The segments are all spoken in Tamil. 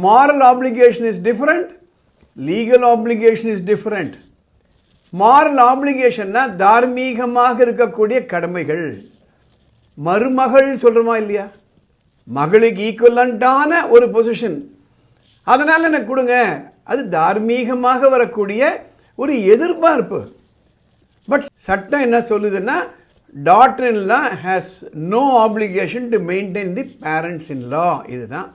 moral obligation is different, legal obligation is different. moral obligation na தார்மீகமாக இருக்கக்கூடிய கடமைகள். மருமகள் சொல்றோமா இல்லையா, மகளுக்கு ஈக்குவலண்டான ஒரு பொசிஷன், அதனால எனக்கு கொடுங்க, அது தார்மீகமாக வரக்கூடிய ஒரு எதிர்பார்ப்பு. பட் சட்டம் என்ன சொல்லுதுன்னா, daughter-in-law has no obligation to maintain the parents-in-law. இதுதான்.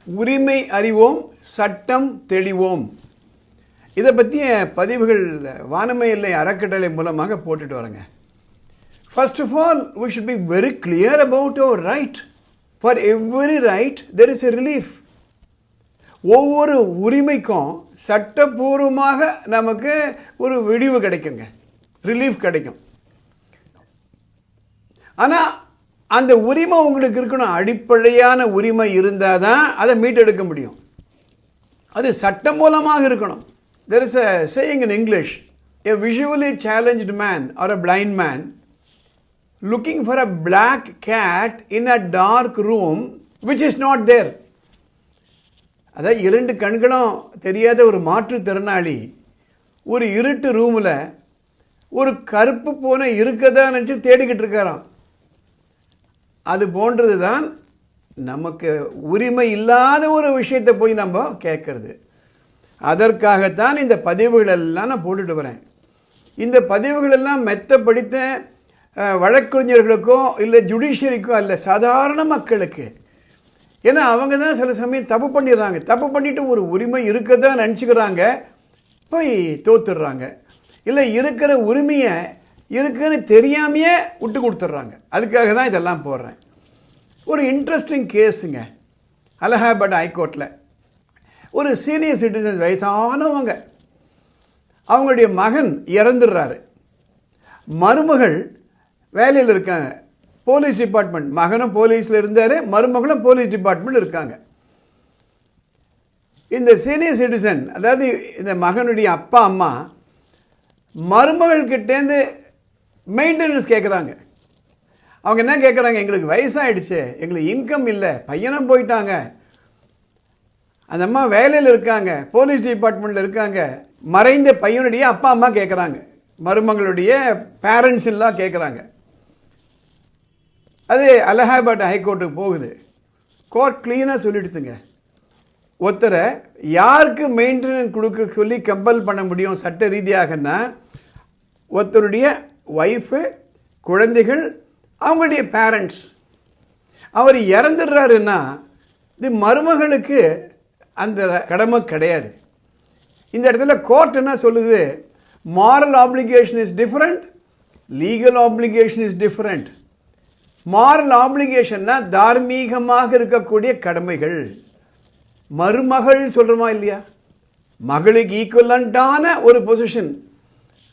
உரிமை அறிவோம், சட்டம் தெளிவோம். இதை பற்றிய பதிவுகள் வானமை எல்லை அறக்கட்டளை மூலமாக போட்டுட்டு வரேங்க. First of all, we should be very clear about our right. For every right there is a relief. ஒவ்வொரு உரிமைக்கும் சட்டபூர்வமாக நமக்கு ஒரு விடிவு கிடைக்குங்க, ரிலீஃப் கிடைக்கும். ஆனால் அந்த உரிமை உங்களுக்கு இருக்கணும். அடிப்படையான உரிமை இருந்தால் தான் அதை மீட்டெடுக்க முடியும். அது சட்டம் மூலமாக இருக்கணும். There is a saying in English, a visually challenged man or a blind man looking for a black cat in a dark room which is not there. அதாவது இரண்டு கண்களும் தெரியாத ஒரு மாற்றுத்திறனாளி ஒரு இருட்டு ரூமில் ஒரு கருப்பு பூனை இருக்கதா நினச்சி தேடிக்கிட்டு இருக்காராம். அது போன்றது தான் நமக்கு உரிமை இல்லாத ஒரு விஷயத்தை போய் நம்ம கேட்கறது. அதற்காகத்தான் இந்த பதிவுகளெல்லாம் நான் போட்டுட்டு வரேன். இந்த பதிவுகளெல்லாம் மெத்த படித்த வழக்கறிஞர்களுக்கோ இல்லை ஜுடிஷியரிக்கோ அல்ல, சாதாரண மக்களுக்கு. ஏன்னா அவங்க தான் சில சமயம் தப்பு பண்ணிடுறாங்க. தப்பு பண்ணிவிட்டு ஒரு உரிமை இருக்கதான் நினச்சிக்கிறாங்க, போய் தோத்துடுறாங்க. இல்லை இருக்கிற உரிமையை இருக்குன்னு தெரியாமையே விட்டு கொடுத்துட்றாங்க. அதுக்காக தான் இதெல்லாம் போடுறேன். ஒரு இன்ட்ரெஸ்டிங் கேஸுங்க, அலகாபாத் ஹைகோர்ட்டில் ஒரு சீனியர் சிட்டிசன், வயசானவங்க, அவங்களுடைய மகன் இறந்துடுறாரு. மருமகள் வேலையில் இருக்காங்க, போலீஸ் டிபார்ட்மெண்ட். மகனும் போலீஸில் இருந்தார், மருமகளும் போலீஸ் டிபார்ட்மெண்ட் இருக்காங்க. இந்த சீனியர் சிட்டிசன், அதாவது இந்த மகனுடைய அப்பா அம்மா மருமகள்கிட்டேருந்து மெயின்டெனன்ஸ் கேட்குறாங்க. அவங்க என்ன கேட்குறாங்க, எங்களுக்கு வயசாகிடுச்சு, எங்களுக்கு இன்கம் இல்லை, பையனும் போயிட்டாங்க, அந்த அம்மா வேலையில் இருக்காங்க, போலீஸ் டிபார்ட்மெண்ட்டில் இருக்காங்க. மறைந்த பையனுடைய அப்பா அம்மா கேட்குறாங்க, மருமகளுடைய பேரண்ட்ஸ் எல்லாம் கேட்குறாங்க. அது அலகாபாத் ஹைகோர்ட்டுக்கு போகுது. கோர்ட் க்ளீனாக சொல்லிடுதுங்க, ஒருத்தரை யாருக்கு மெயின்டெனன்ஸ் கொடுக்க சொல்லி கம்பல் பண்ண முடியும் சட்ட ரீதியாகன்னா, ஒருத்தருடைய ஒய்ஃபு, குழந்தைகள், அவங்களுடைய பேரண்ட்ஸ். அவர் இறந்துடுறாருன்னா இது மருமகளுக்கு அந்த கடமை கிடையாது. இந்த இடத்துல கோர்ட் என்ன சொல்லுது, moral obligation is different, legal obligation is different. moral obligationனா தார்மீகமாக இருக்கக்கூடிய கடமைகள். மருமகள் சொல்கிறோமா இல்லையா, மகளுக்கு ஈக்குவலண்டான ஒரு பொசிஷன்,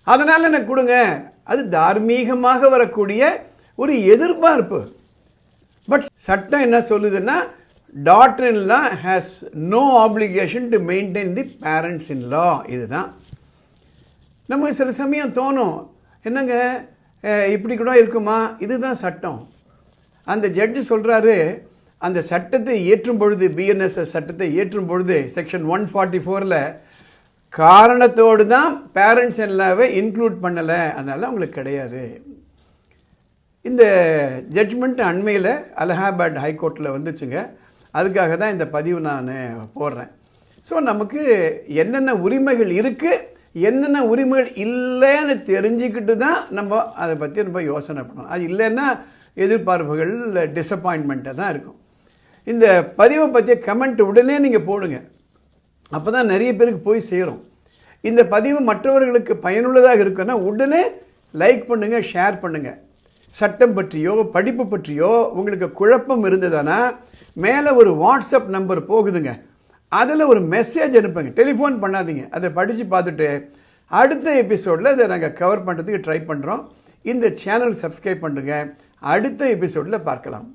அதனால் எனக்கு கொடுங்க, அது தார்மீகமாக வரக்கூடிய ஒரு எதிர்பார்ப்பு. பட் சட்டம் என்ன சொல்லுதுன்னா, daughter-in-law has no obligation to maintain the parents-in-law. இதுதான். நம்ம சில சமயம் தோணும், என்னங்க இப்படி கூட இருக்குமா, இதுதான் சட்டம். அந்த ஜட்ஜு சொல்கிறாரு, அந்த சட்டத்தை ஏற்றும் பொழுது, பிஎன்எஸ்எஸ் சட்டத்தை ஏற்றும் பொழுது செக்ஷன் 144 காரணத்தோடு தான் பேரண்ட்ஸ் எல்லாவே இன்க்ளூட் பண்ணலை, அதனால் அவங்களுக்கு கிடையாது. இந்த ஜட்ஜ்மெண்ட் அண்மையில் அலகாபாத் ஹைகோர்ட்டில் வந்துச்சுங்க. அதுக்காக தான் இந்த பதிவு நான் போடுறேன். ஸோ நமக்கு என்னென்ன உரிமைகள் இருக்குது, என்னென்ன உரிமைகள் இல்லைன்னு தெரிஞ்சுக்கிட்டு தான் நம்ம அதை பற்றி ரொம்ப யோசனை பண்ணணும். அது இல்லைன்னா எதிர்பார்ப்புகள், டிசப்பாயின்மெண்ட்டாக தான் இருக்கும். இந்த பதிவை பற்றிய கமெண்ட் உடனே நீங்கள் போடுங்க, அப்போ தான் நிறைய பேருக்கு போய் சேரும். இந்த பதிவு மற்றவர்களுக்கு பயனுள்ளதாக இருக்குன்னா உடனே லைக் பண்ணுங்கள், ஷேர் பண்ணுங்கள். சட்டம் பற்றியோ படிப்பு பற்றியோ உங்களுக்கு குழப்பம் இருந்ததுன்னா மேலே ஒரு வாட்ஸ்அப் நம்பர் போகுதுங்க, அதில் ஒரு மெசேஜ் அனுப்புங்க, டெலிஃபோன் பண்ணாதீங்க. அதை படித்து பார்த்துட்டு அடுத்த எபிசோடில் அதை நாங்கள் கவர் பண்ணுறதுக்கு ட்ரை பண்ணுறோம். இந்த சேனல் சப்ஸ்கிரைப் பண்ணுங்கள். அடுத்த எபிசோடில் பார்க்கலாம்.